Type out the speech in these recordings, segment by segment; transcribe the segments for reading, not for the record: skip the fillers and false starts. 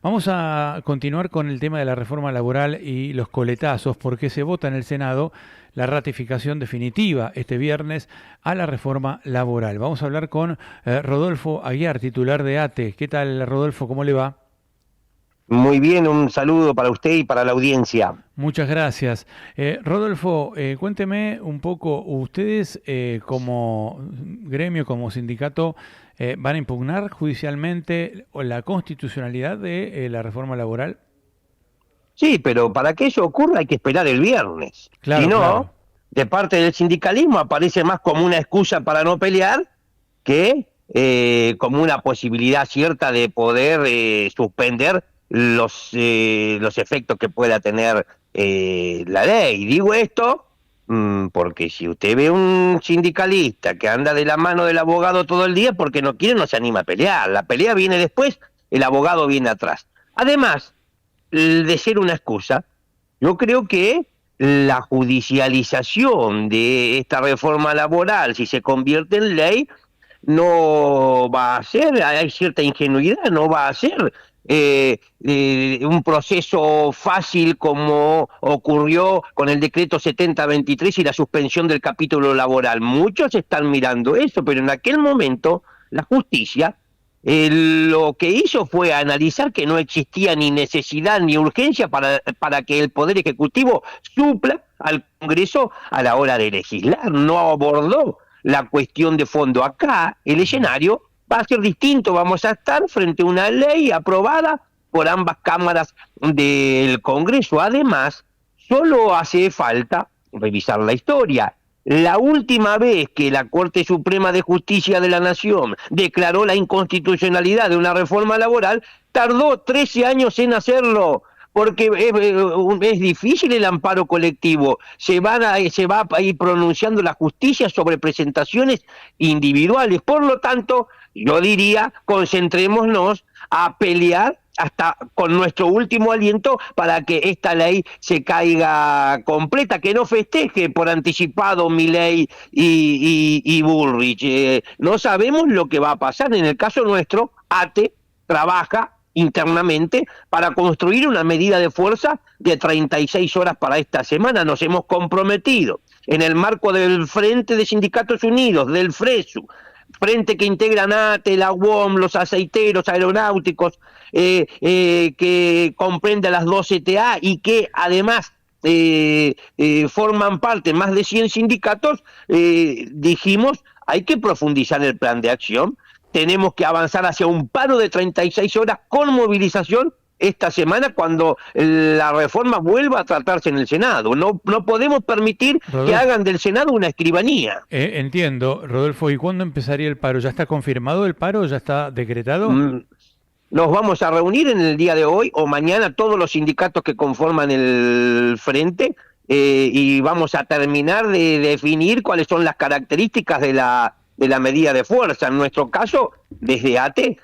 Vamos a continuar con el tema de la reforma laboral y los coletazos, porque se vota en el Senado la ratificación definitiva este viernes a la reforma laboral. Vamos a hablar con Rodolfo Aguiar, titular de ATE. ¿Qué tal, Rodolfo? ¿Cómo le va? Muy bien, un saludo para usted y para la audiencia. Muchas gracias. Rodolfo, cuénteme un poco, ustedes como gremio, como sindicato, ¿van a impugnar judicialmente la constitucionalidad de la reforma laboral? Sí, pero para que eso ocurra hay que esperar el viernes. Si Claro, no, claro. de parte del sindicalismo aparece más como una excusa para no pelear que como una posibilidad cierta de poder suspender los efectos que pueda tener la ley. Digo esto porque si usted ve un sindicalista que anda de la mano del abogado todo el día, porque no quiere, no se anima a pelear. La pelea viene después, el abogado viene atrás. Además de ser una excusa, yo creo que la judicialización de esta reforma laboral, si se convierte en ley, no va a ser, hay cierta ingenuidad, no va a ser un proceso fácil como ocurrió con el decreto 7023 y la suspensión del capítulo laboral. Muchos están mirando eso, pero en aquel momento la justicia lo que hizo fue analizar que no existía ni necesidad ni urgencia para que el Poder Ejecutivo supla al Congreso a la hora de legislar. No abordó la cuestión de fondo. Acá el escenario va a ser distinto. Vamos a estar frente a una ley aprobada por ambas cámaras del Congreso. Además, solo hace falta revisar la historia. La última vez que la Corte Suprema de Justicia de la Nación declaró la inconstitucionalidad de una reforma laboral, tardó 13 años en hacerlo, porque es difícil el amparo colectivo. Se va a ir pronunciando la justicia sobre presentaciones individuales. Por lo tanto, yo diría, concentrémonos a pelear hasta con nuestro último aliento para que esta ley se caiga completa, que no festeje por anticipado Milei y Bullrich. No sabemos lo que va a pasar. En el caso nuestro, ATE trabaja internamente para construir una medida de fuerza de 36 horas para esta semana. Nos hemos comprometido en el marco del Frente de Sindicatos Unidos, del FRESU, frente que integran ATE, la UOM, los aceiteros aeronáuticos, que comprende a las dos CTA y que además forman parte más de 100 sindicatos. Dijimos, hay que profundizar el plan de acción, tenemos que avanzar hacia un paro de 36 horas con movilización esta semana cuando la reforma vuelva a tratarse en el Senado. No podemos permitir que Rodolfo, hagan del Senado una escribanía. entiendo, Rodolfo, ¿y cuándo empezaría el paro? ¿Ya está confirmado el paro? ¿Ya está decretado? Mm, Nos vamos a reunir en el día de hoy o mañana todos los sindicatos que conforman el frente, y vamos a terminar de definir cuáles son las características de la medida de fuerza. En nuestro caso, desde ATE,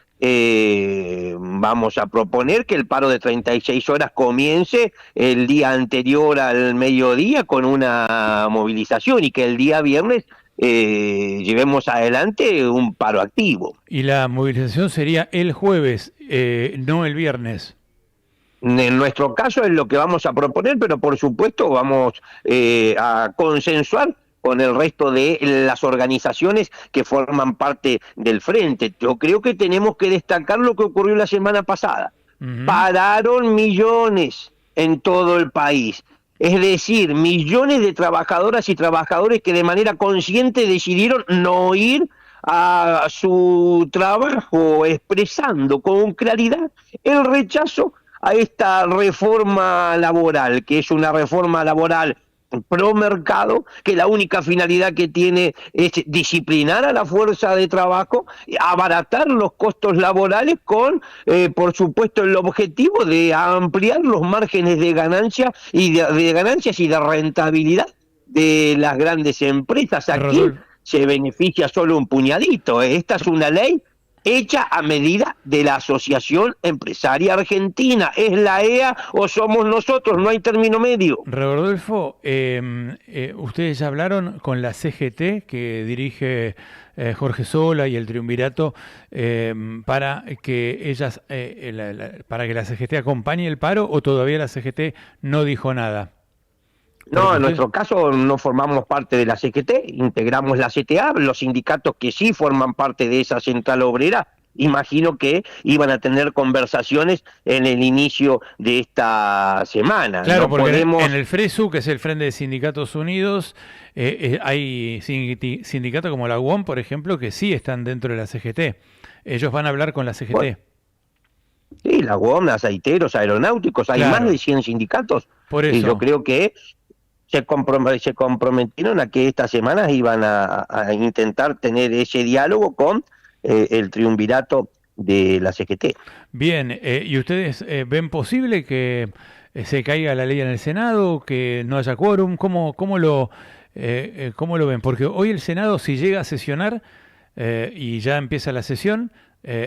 vamos a proponer que el paro de 36 horas comience el día anterior al mediodía con una movilización y que el día viernes llevemos adelante un paro activo. Y la movilización sería el jueves, no el viernes. En nuestro caso es lo que vamos a proponer, pero por supuesto vamos a consensuar con el resto de las organizaciones que forman parte del frente. Yo creo que tenemos que destacar lo que ocurrió la semana pasada. Ujú. Pararon millones en todo el país. Es decir, millones de trabajadoras y trabajadores que de manera consciente decidieron no ir a su trabajo, expresando con claridad el rechazo a esta reforma laboral, que es una reforma laboral pro mercado, que la única finalidad que tiene es disciplinar a la fuerza de trabajo, abaratar los costos laborales con, por supuesto, el objetivo de ampliar los márgenes de ganancia y de ganancias y de rentabilidad de las grandes empresas. Aquí Rodolfo, se beneficia solo un puñadito. Esta es una ley hecha a medida de la Asociación Empresaria Argentina. ¿Es la EA o somos nosotros? No hay término medio. Rodolfo, ustedes ya hablaron con la CGT que dirige Jorge Sola y el triunvirato para que ellas, para que la CGT acompañe el paro, o todavía la CGT no dijo nada? No, en nuestro caso no formamos parte de la CGT, integramos la CTA, los sindicatos que sí forman parte de esa central obrera, imagino que iban a tener conversaciones en el inicio de esta semana. Claro, no porque podemos... en el FRESU, que es el Frente de Sindicatos Unidos, hay sindicatos como la UOM, por ejemplo, que sí están dentro de la CGT. Ellos van a hablar con la CGT. Bueno, sí, la UOM, aceiteros, aeronáuticos, hay Claro, más de 100 sindicatos, por y yo eso. creo que se comprometieron a que estas semanas iban a intentar tener ese diálogo con el triunvirato de la CGT. Bien, ¿y ustedes ven posible que se caiga la ley en el Senado, que no haya quórum? ¿Cómo lo ven? Porque hoy el Senado, si llega a sesionar y ya empieza la sesión,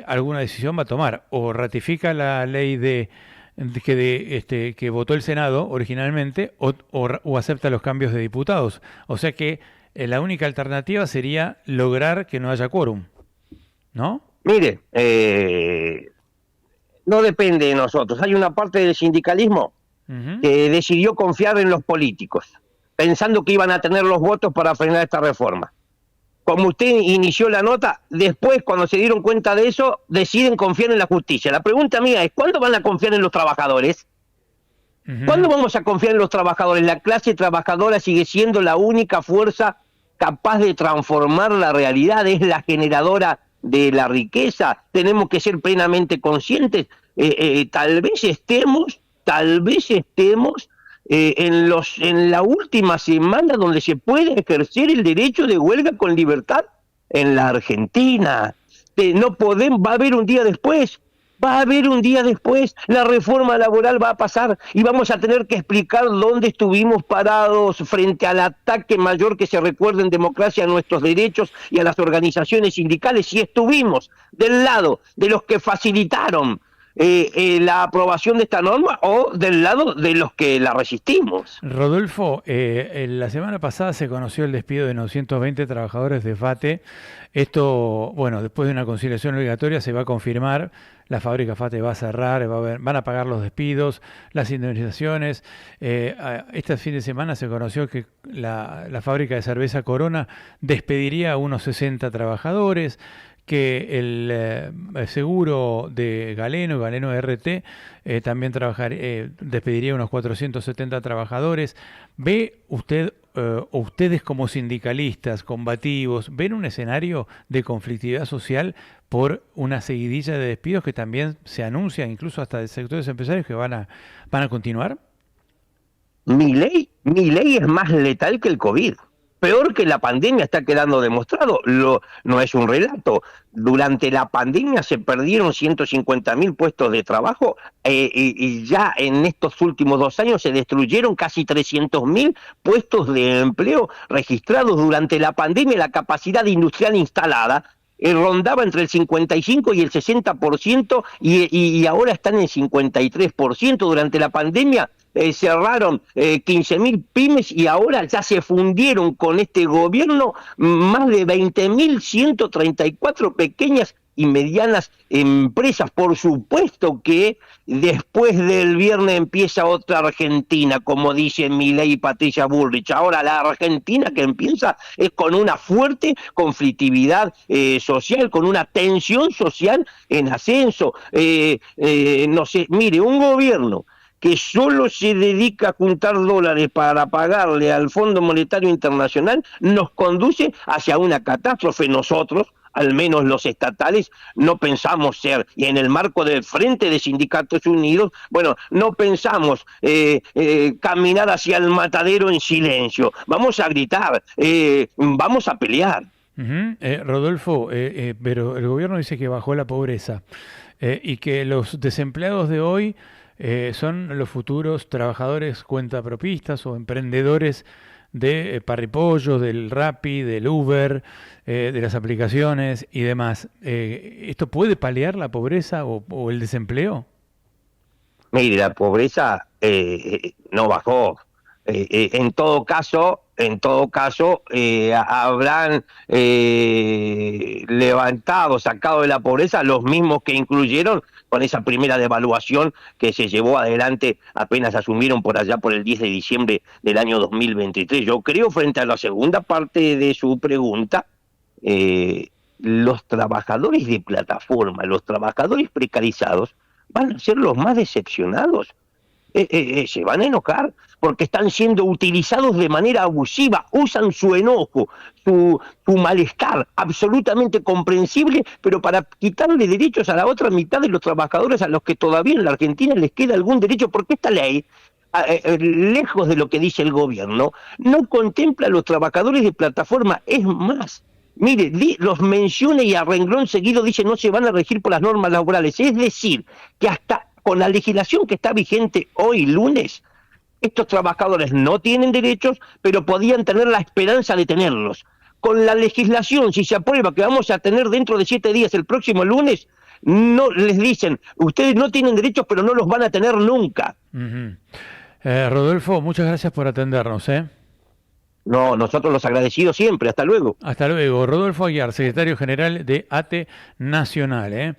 alguna decisión va a tomar. O ratifica la ley que votó el Senado originalmente, o acepta los cambios de diputados. O sea que la única alternativa sería lograr que no haya quórum, ¿no? Mire, no depende de nosotros. Hay una parte del sindicalismo Ujú. que decidió confiar en los políticos, pensando que iban a tener los votos para frenar esta reforma. Como usted inició la nota, después, cuando se dieron cuenta de eso, deciden confiar en la justicia. La pregunta mía es, ¿cuándo van a confiar en los trabajadores? ¿Cuándo Ujú. vamos a confiar en los trabajadores? La clase trabajadora sigue siendo la única fuerza capaz de transformar la realidad, es la generadora de la riqueza. Tenemos que ser plenamente conscientes. Tal vez estemos en la última semana donde se puede ejercer el derecho de huelga con libertad en la Argentina. No podemos, va a haber un día después. Va a haber un día después, la reforma laboral va a pasar y vamos a tener que explicar dónde estuvimos parados frente al ataque mayor que se recuerda en democracia a nuestros derechos y a las organizaciones sindicales, si estuvimos del lado de los que facilitaron la aprobación de esta norma o del lado de los que la resistimos. Rodolfo, la semana pasada se conoció el despido de 920 trabajadores de FATE. Esto, bueno, después de una conciliación obligatoria se va a confirmar. La fábrica FATE va a cerrar, van a pagar los despidos, las indemnizaciones. Este fin de semana se conoció que la fábrica de cerveza Corona despediría a unos 60 trabajadores, que el seguro de Galeno RT, también despediría unos 470 trabajadores. ¿Ve usted o ustedes como sindicalistas combativos, ven un escenario de conflictividad social por una seguidilla de despidos que también se anuncian, incluso hasta de sectores empresarios, que van a continuar? Mi ley es más letal que el COVID. Peor que la pandemia está quedando demostrado. No es un relato. Durante la pandemia se perdieron 150.000 puestos de trabajo y ya en estos últimos 2 años se destruyeron casi 300.000 puestos de empleo registrados. Durante la pandemia la capacidad industrial instalada rondaba entre el 55 y el 60% y ahora están en 53%. Durante la pandemia cerraron 15.000 pymes y ahora ya se fundieron con este gobierno más de 20.134 pequeñas y medianas empresas. Por supuesto que después del viernes empieza otra Argentina, como dice Milei y Patricia Bullrich. Ahora la Argentina que empieza es con una fuerte conflictividad social, con una tensión social en ascenso. No sé, mire, un gobierno que solo se dedica a juntar dólares para pagarle al Fondo Monetario Internacional, nos conduce hacia una catástrofe. Nosotros, al menos los estatales, no pensamos ser, y en el marco del Frente de Sindicatos Unidos, bueno, no pensamos caminar hacia el matadero en silencio. Vamos a gritar, vamos a pelear. Ujú. Rodolfo, pero el gobierno dice que bajó la pobreza y que los desempleados de hoy son los futuros trabajadores cuentapropistas o emprendedores de Parripollo, del Rappi, del Uber, de las aplicaciones y demás. ¿Esto puede paliar la pobreza o el desempleo? Mire, la pobreza no bajó. En todo caso, en todo caso, habrán levantado, sacado de la pobreza los mismos que incluyeron con esa primera devaluación que se llevó adelante apenas asumieron por allá por el 10 de diciembre del año 2023. Yo creo, frente a la segunda parte de su pregunta, los trabajadores de plataforma, los trabajadores precarizados, van a ser los más decepcionados. Se van a enojar porque están siendo utilizados de manera abusiva, usan su enojo, su malestar, absolutamente comprensible, pero para quitarle derechos a la otra mitad de los trabajadores a los que todavía en la Argentina les queda algún derecho, porque esta ley, lejos de lo que dice el gobierno, no contempla a los trabajadores de plataforma, es más. Mire, los menciona y a renglón seguido dice no se van a regir por las normas laborales, es decir, que hasta con la legislación que está vigente hoy lunes, estos trabajadores no tienen derechos, pero podían tener la esperanza de tenerlos. Con la legislación, si se aprueba que vamos a tener dentro de 7 días el próximo lunes, no les dicen, ustedes no tienen derechos, pero no los van a tener nunca. Rodolfo, muchas gracias por atendernos. No, nosotros los agradecidos siempre. Hasta luego. Hasta luego. Rodolfo Aguiar, secretario general de ATE Nacional.